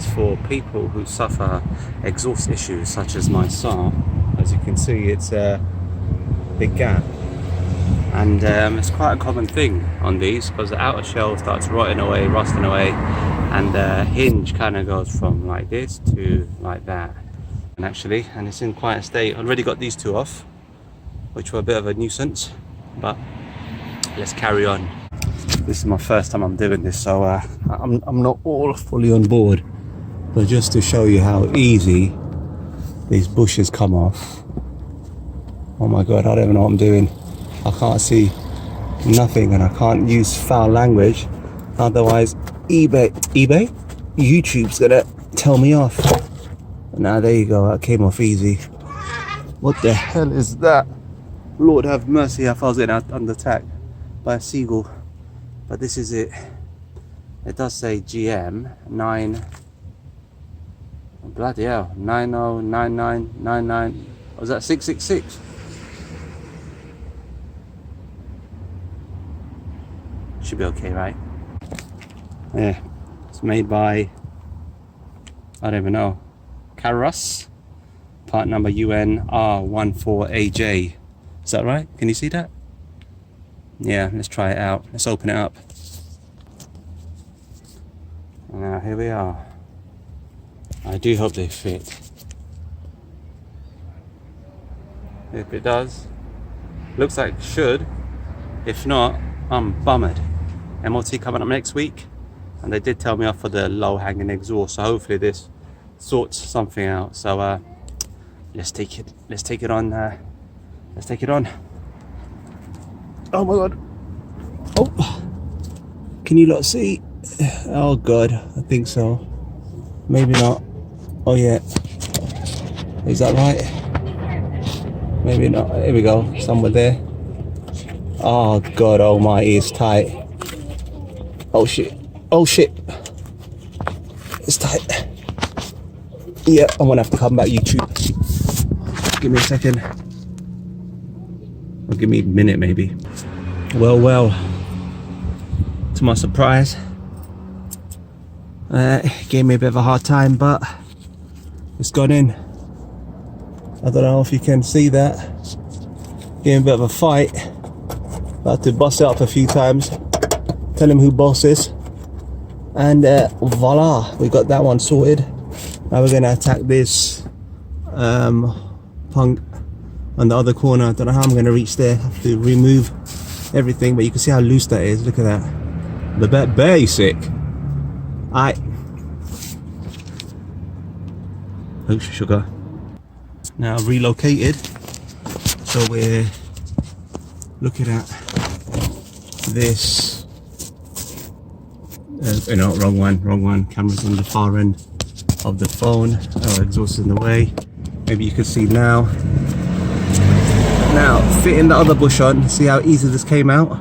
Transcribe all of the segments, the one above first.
is for people who suffer exhaust issues such as my Saab. As you can see, it's a big gap, and it's quite a common thing on these because the outer shell starts rotting away, rusting away, and the hinge kind of goes from like this to like that. And actually, and it's in quite a state. I already got these two off, which were a bit of a nuisance, but let's carry on. This is my first time I'm doing this, so I'm not all fully on board, but just to show you how easy these bushes come off. Oh my god, I don't even know what I'm doing. I can't see nothing, and I can't use foul language, otherwise YouTube's gonna tell me off. Now there you go, that came off easy. What the hell is that? Lord have mercy, I was getting under attack by a seagull. But this is it. It does say GM 9. Oh, bloody hell, 909999. Was that 666? Should be okay, right? Yeah, it's made by, I don't even know, Carus, part number UNR14AJ. Is that right? Can you see that? Yeah, let's try it out. Let's open it up. Now here we are. I do hope they fit. If it does, looks like it should. If not, I'm bummed. MOT coming up next week, and they did tell me off for the low hanging exhaust, so hopefully this sorts something out. So let's take it on. Let's take it on. Oh my god. Oh, can you lot see? Oh god, I think so. Maybe not. Oh yeah. Is that right? Maybe not. Here we go. Somewhere there. Oh god almighty, it's tight. Oh shit. Oh shit. It's tight. Yeah, I'm gonna have to come back YouTube. Give me a second. Or give me a minute maybe. Well, to my surprise, it gave me a bit of a hard time, but it's gone in. I don't know if you can see that. Gave me a bit of a fight. I had to bust it up a few times, tell him who boss is, and voila, we got that one sorted. Now we're gonna attack this punk on the other corner. I don't know how I'm gonna reach there. I have to remove everything, but you can see how loose that is. Look at that. The bit basic. Alright. Thanks, sugar. Now relocated, so we're looking at this. No, wrong one. Camera's on the far end of the phone. Oh, exhaust is in the way. Maybe you can see now. Now, fitting the other bush on, see how easy this came out?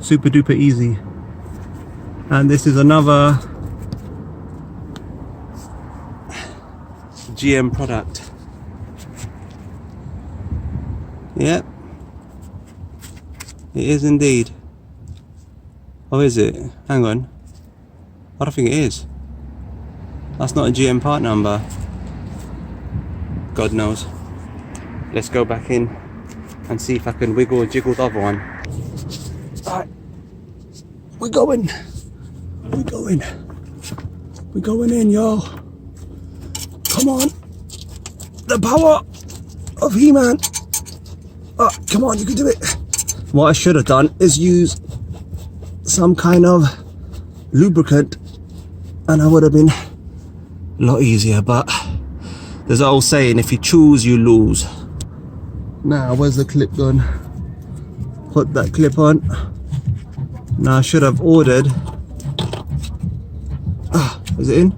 Super duper easy. And this is another GM product. Yep. It is indeed. Oh, is it? Hang on. I don't think it is. That's not a GM part number. God knows. Let's go back in and see if I can wiggle or jiggle the other one. Alright. We're going in, y'all. Come on. The power of He-Man. Oh, come on, you can do it. What I should have done is use some kind of lubricant, and I would have been a lot easier, but there's an old saying, if you choose, you lose. Now, where's the clip gone? Put that clip on. Now, I should have ordered. Is it in?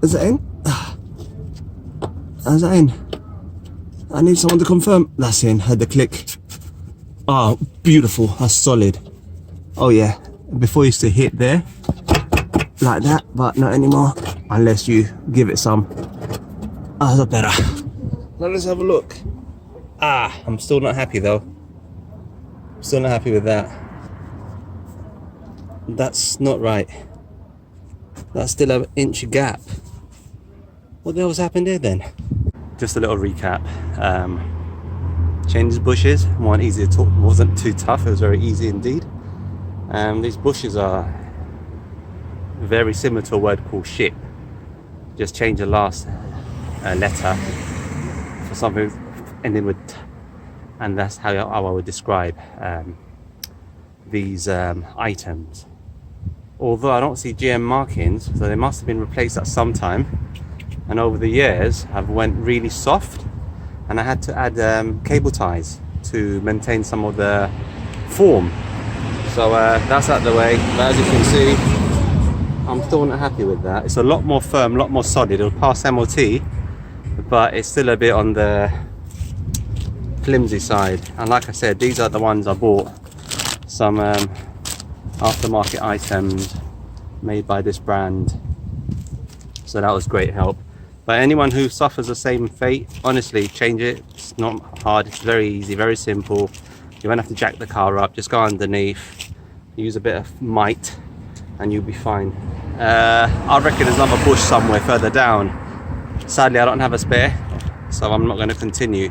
Is it in? Is that in? I need someone to confirm. That's in. Had the click. Oh, beautiful. That's solid. Oh yeah. Before, I used to hit there like that, but not anymore unless you give it some. Oh, that's better. Now let's have a look. I'm still not happy though. Still not happy with that. That's not right. That's still an inch gap. What the hell's happened here then? Just a little recap. Changed bushes, weren't easy at all, wasn't too tough, it was very easy indeed. These bushes are very similar to a word called ship. Just change the last letter for something ending with t, and that's how I would describe these items. Although I don't see GM markings, so they must have been replaced at some time, and over the years have went really soft, and I had to add cable ties to maintain some of the form. So that's out the way, but as you can see, I'm still not happy with that. It's a lot more firm, a lot more solid. It'll pass MOT, but it's still a bit on the flimsy side. And like I said, these are the ones I bought. Some aftermarket items made by this brand. So that was great help. But anyone who suffers the same fate, honestly, change it. It's not hard, it's very easy, very simple. You won't have to jack the car up, just go underneath, use a bit of might, and you'll be fine. I reckon there's another bush somewhere further down. Sadly, I don't have a spare, so I'm not going to continue.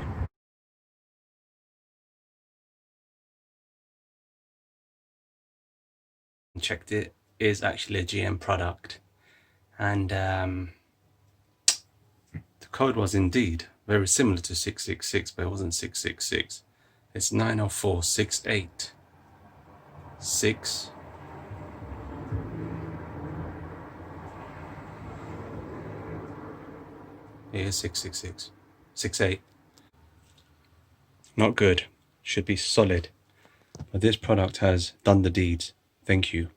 Checked it, is actually a GM product, and the code was indeed very similar to 666, but it wasn't 666. It's 904686. Here's 666. 68. Not good. Should be solid. But this product has done the deeds. Thank you.